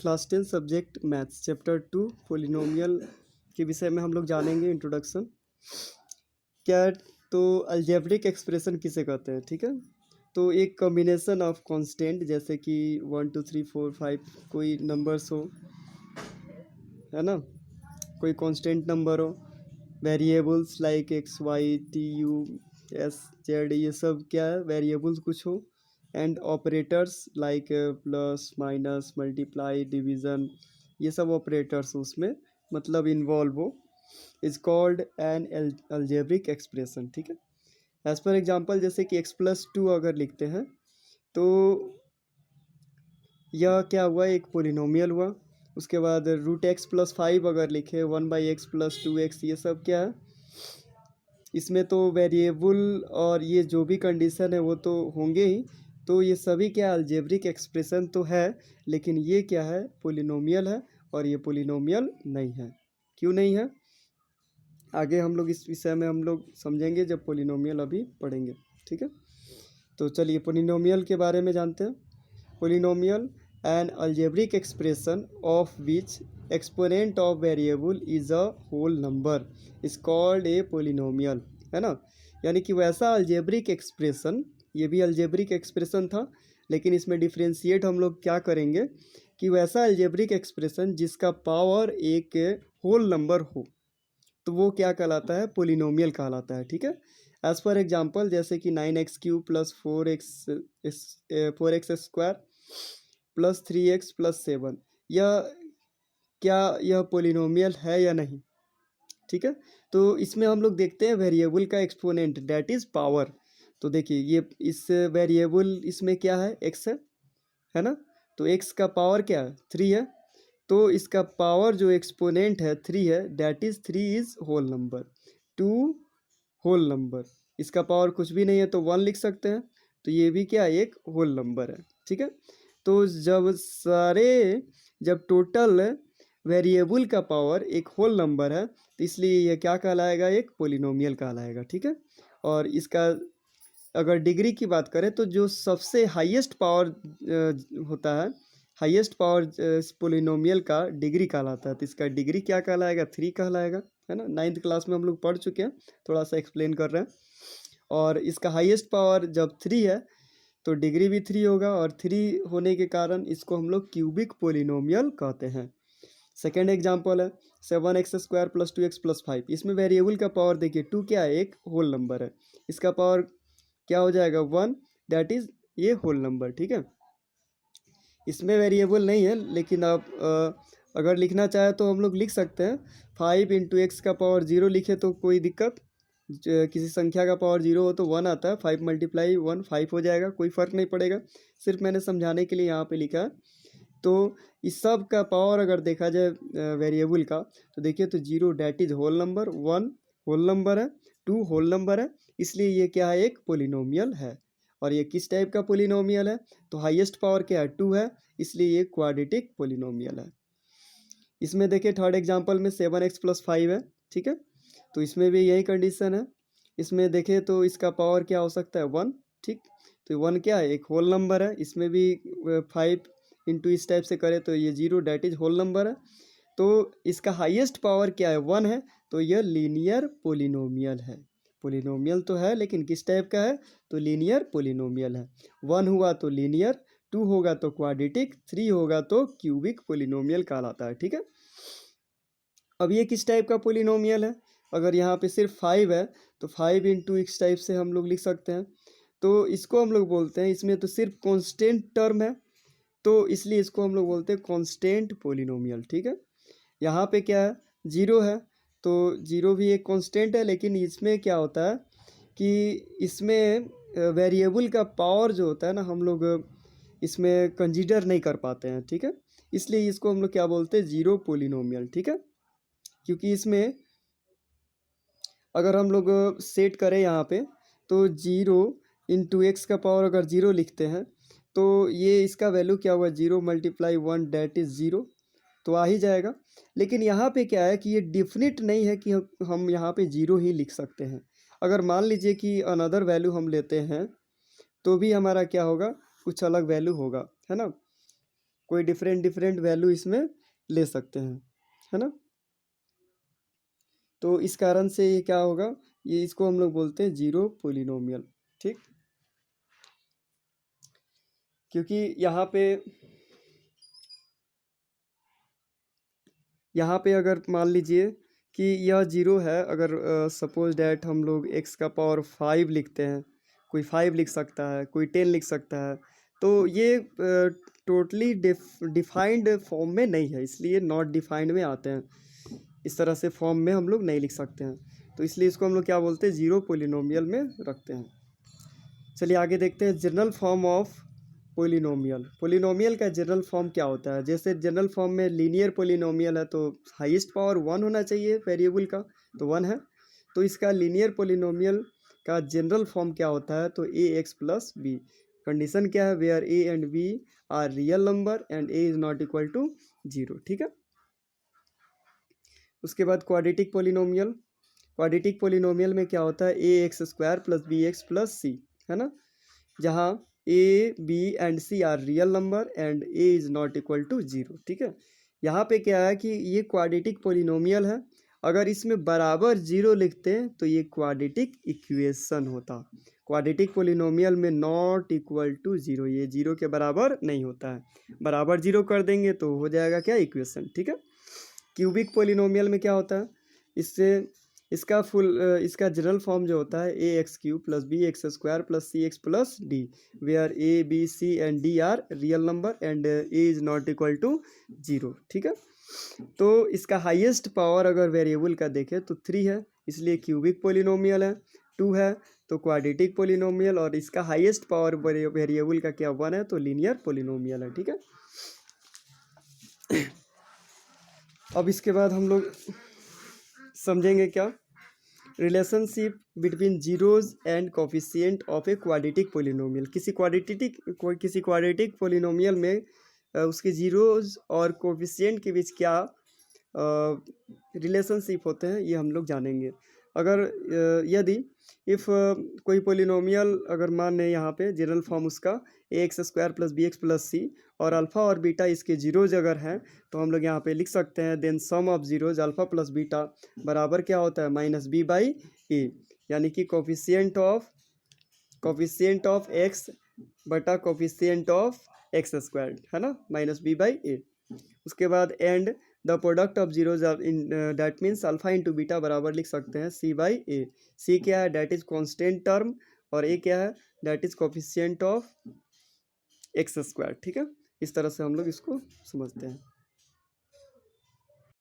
Class 10 subject maths chapter 2 polynomial के विषय में हम लोग जानेंगे इंट्रोडक्शन। क्या तो अलजेब्रिक एक्सप्रेशन किसे कहते हैं, ठीक है। तो एक कॉम्बिनेशन ऑफ कांस्टेंट जैसे कि 1 2 3 4 5 कोई नंबर्स हो, है ना, कोई कांस्टेंट नंबर हो, variables like x y t u s z, ये सब क्या है, वेरिएबल्स कुछ हो, and operators like plus minus multiply division, ये सब ऑपरेटर्स उसमें मतलब इन्वॉल्व हो, is called an algebraic expression, ठीक है। एज पर एग्जांपल जैसे कि x+2 अगर लिखते हैं तो यह क्या हुआ, एक पोलिनोमियल हुआ। उसके बाद √x+5 अगर लिखे 1/x+2x, ये सब क्या है, इसमें तो वेरिएबल और ये जो भी कंडीशन है वो तो होंगे ही। तो ये सभी क्या अलजेब्रिक एक्सप्रेशन तो है, लेकिन ये क्या है, पोलिनोमियल है, और ये पोलिनोमियल नहीं है। क्यों नहीं है, आगे हम लोग इस विषय में हम लोग समझेंगे जब पोलिनोमियल अभी पढ़ेंगे, ठीक है। तो चलिए पोलिनोमियल के बारे में जानते हैं। Polynomial an algebraic expression of which exponent of variable is a whole number is called a polynomial, है ना। यानी कि वैसा अलजेब्रिक एक्सप्रेशन, ये भी अलजेब्रिक एक्सप्रेशन था, लेकिन इसमें डिफ्रेंशिएट हम लोग क्या करेंगे कि वैसा अलजेब्रिक एक्सप्रेशन जिसका पावर एक होल नंबर हो, तो वो क्या कहलाता है, पोलिनोमियल कहलाता है, ठीक है। एज पर एग्जांपल जैसे कि 9x³ + 4x² + 3x + 7, यह क्या, यह पोलिनोमियल है या नहीं, ठीक है। तो इसमें हम लोग देखते हैं वेरिएबल का एक्सपोनेंट दैट इज पावर। तो देखिए ये इस वेरिएबल इसमें क्या है, x है ना। तो x का पावर क्या है, 3 है। तो इसका पावर जो एक्सपोनेंट है 3 है, that is 3 is whole number, 2 whole number. इसका पावर कुछ भी नहीं है तो 1 लिख सकते हैं। तो ये भी क्या एक होल नंबर है, ठीक है। तो जब टोटल वेरिएबल का पावर एक होल नंबर है, तो इसलिए यह क्या कहलाएगा, एक पोलिनोमियल कहलाएगा, ठीक है। और इसका अगर डिग्री की बात करें तो जो सबसे हाईएस्ट पावर होता है, हाईएस्ट पावर पोलिनोमियल का डिग्री कहलाता है। तो इसका डिग्री क्या कहलाएगा, 3 कहलाएगा, है ना। 9th क्लास में हम लोग पढ़ चुके हैं, थोड़ा सा एक्सप्लेन कर रहे हैं। और इसका हाईएस्ट पावर जब 3 है तो डिग्री भी 3 होगा, और 3 होने के कारण इसको हम लोग क्यूबिक पोलिनोमियल कहते हैं। सेकेंड एग्जाम्पल है 7x² + 2x + 5, इसमें वेरिएबल का पावर देखिए 2 क्या है, एक होल नंबर है, इसका पावर क्या हो जाएगा 1, दैट इज ये होल नंबर, ठीक है। इसमें वेरिएबल नहीं है, लेकिन आप अगर लिखना चाहे तो हम लोग लिख सकते हैं 5 × x का पावर 0 लिखे तो कोई दिक्कत, किसी संख्या का पावर 0 हो तो 1 आता है, 5 × 1 5 हो जाएगा, कोई फ़र्क नहीं पड़ेगा। सिर्फ मैंने समझाने के लिए यहाँ पे लिखा है। तो इस सब का पावर अगर देखा जाए वेरिएबल का, तो देखिए तो 0 that is whole number, 1 whole number है, 2 होल नंबर है, इसलिए ये क्या है, एक पोलिनोमियल है। और ये किस टाइप का पोलिनोमियल है, तो हाईएस्ट पावर क्या है, 2 है, इसलिए ये क्वाड्रेटिक पोलिनोमियल है। इसमें देखिए थर्ड एग्जांपल में 7x + 5 है, ठीक है। तो इसमें भी यही कंडीशन है। इसमें देखें तो इसका पावर क्या हो सकता है, 1, ठीक। तो 1 क्या है, एक होल नंबर है, इसमें भी 5 इंटू इस टाइप से करें तो ये 0 डैट इज होल नंबर है। तो इसका हाईएस्ट पावर क्या है, 1 है, तो यह लीनियर पोलिनोमियल है। पोलिनोमियल तो है, लेकिन किस टाइप का है, तो लीनियर पोलिनोमियल है। 1 हुआ तो लीनियर, 2 होगा तो क्वाड्रेटिक, 3 होगा तो क्यूबिक पोलिनोमियल कहलाता है, ठीक है। अब ये किस टाइप का पोलिनोमियल है, अगर यहाँ पे सिर्फ 5 है तो 5 इंटू इस टाइप से हम लोग लिख सकते हैं। तो इसको हम लोग बोलते हैं, इसमें तो सिर्फ कांस्टेंट टर्म है, तो इसलिए इसको हम लोग बोलते हैं कांस्टेंट पोलिनोमियल, ठीक है। यहाँ पे क्या है, 0 है, तो 0 भी एक कांस्टेंट है, लेकिन इसमें क्या होता है कि इसमें वेरिएबल का पावर जो होता है ना, हम लोग इसमें कंसीडर नहीं कर पाते हैं, ठीक है। इसलिए इसको हम लोग क्या बोलते हैं, 0 पोलिनोमियल, ठीक है। क्योंकि इसमें अगर हम लोग सेट करें यहाँ पे, तो 0 इंटू एक्स का पावर अगर 0 लिखते हैं तो ये इसका वैल्यू क्या हुआ, 0 × 1 डैट इज़ 0, तो आ ही जाएगा। लेकिन यहाँ पे क्या है कि ये डिफिनिट नहीं है कि हम यहाँ पे 0 ही लिख सकते हैं। अगर मान लीजिए कि अनदर वैल्यू हम लेते हैं तो भी हमारा क्या होगा, कुछ अलग वैल्यू होगा, है ना। कोई डिफरेंट डिफरेंट वैल्यू इसमें ले सकते हैं, है ना। तो इस कारण से ये क्या होगा, ये इसको हम लोग बोलते हैं जीरो पोलिनोमियल, ठीक। क्योंकि यहाँ पे अगर मान लीजिए कि यह जीरो है, अगर सपोज डैट हम लोग x का पावर 5 लिखते हैं, कोई 5 लिख सकता है, कोई 10 लिख सकता है, तो ये टोटली डिफाइंड फॉर्म में नहीं है, इसलिए नॉट डिफाइंड में आते हैं। इस तरह से फॉर्म में हम लोग नहीं लिख सकते हैं, तो इसलिए इसको हम लोग क्या बोलते हैं, जीरो पोलिनोमियल में रखते हैं। चलिए आगे देखते हैं general form of polynomial. Polynomial का जनरल फॉर्म क्या होता है, जैसे जनरल फॉर्म में लीनियर पोलिनोमियल है तो हाईएस्ट पावर 1 होना चाहिए वेरिएबल का, तो 1 है। तो इसका लीनियर पोलिनोमियल का जनरल फॉर्म क्या होता है, तो a x plus b. Condition क्या है, where a and b are real number and A is not equal to 0, ठीक है। उसके बाद क्वाड्रेटिक पोलिनोमियल। क्वाड्रेटिक पोलिनोमियल में क्या होता है, A X square plus B X plus C, है ना, जहाँ A B and C are real number and A is not equal to 0, ठीक है। यहाँ पे क्या है कि ये क्वाड्रेटिक पोलिनोमियल है, अगर इसमें बराबर 0 लिखते हैं तो ये क्वाड्रेटिक इक्वेशन होता। क्वाड्रेटिक पोलिनोमियल में नॉट इक्वल टू 0, ये 0 के बराबर नहीं होता है, बराबर 0 कर देंगे तो हो जाएगा क्या, इक्वेशन, ठीक है। क्यूबिक पोलिनोमियल में क्या होता है, इससे इसका जनरल फॉर्म जो होता है, A X cube plus B X square plus C X plus D, where A B C and D are real number and A is not equal to 0, ठीक है। तो इसका हाईएस्ट पावर अगर variable का देखें तो 3 है, इसलिए क्यूबिक पोलिनोमियल है। 2 है तो क्वाड्रेटिक पोलिनोमियल, और इसका हाईएस्ट पावर वेरिएबल का क्या 1 है, तो लीनियर पोलिनोमियल है, ठीक है। अब इसके बाद हम लोग समझेंगे क्या, relationship between zeros and coefficient of a quadratic polynomial. किसी क्वाड्रेटिक पोलिनोमियल में उसके जीरोज और कोफिशिएंट के बीच क्या रिलेशनशिप होते हैं, ये हम लोग जानेंगे। अगर यदि इफ़ कोई पोलिनोमियल, अगर मान लें यहाँ पे जनरल फॉर्म उसका A X square plus B X plus C, और अल्फ़ा और बीटा इसके जीरोज अगर हैं, तो हम लोग यहाँ पे लिख सकते हैं then sum of zeros alpha plus beta बराबर क्या होता है, माइनस बी बाई ए, यानी कि कोफिशिएंट ऑफ एक्स बटा कोफिशिएंट ऑफ एक्स स्क्वायर, है ना, माइनस बी बाई ए। उसके बाद and the product of zeros in that means alpha into beta बराबर लिख सकते हैं सी बाई ए। सी क्या है, डैट इज कॉन्स्टेंट टर्म, और ए क्या है, that is coefficient of x square, ठीक है। इस तरह से हम लोग इसको समझते हैं।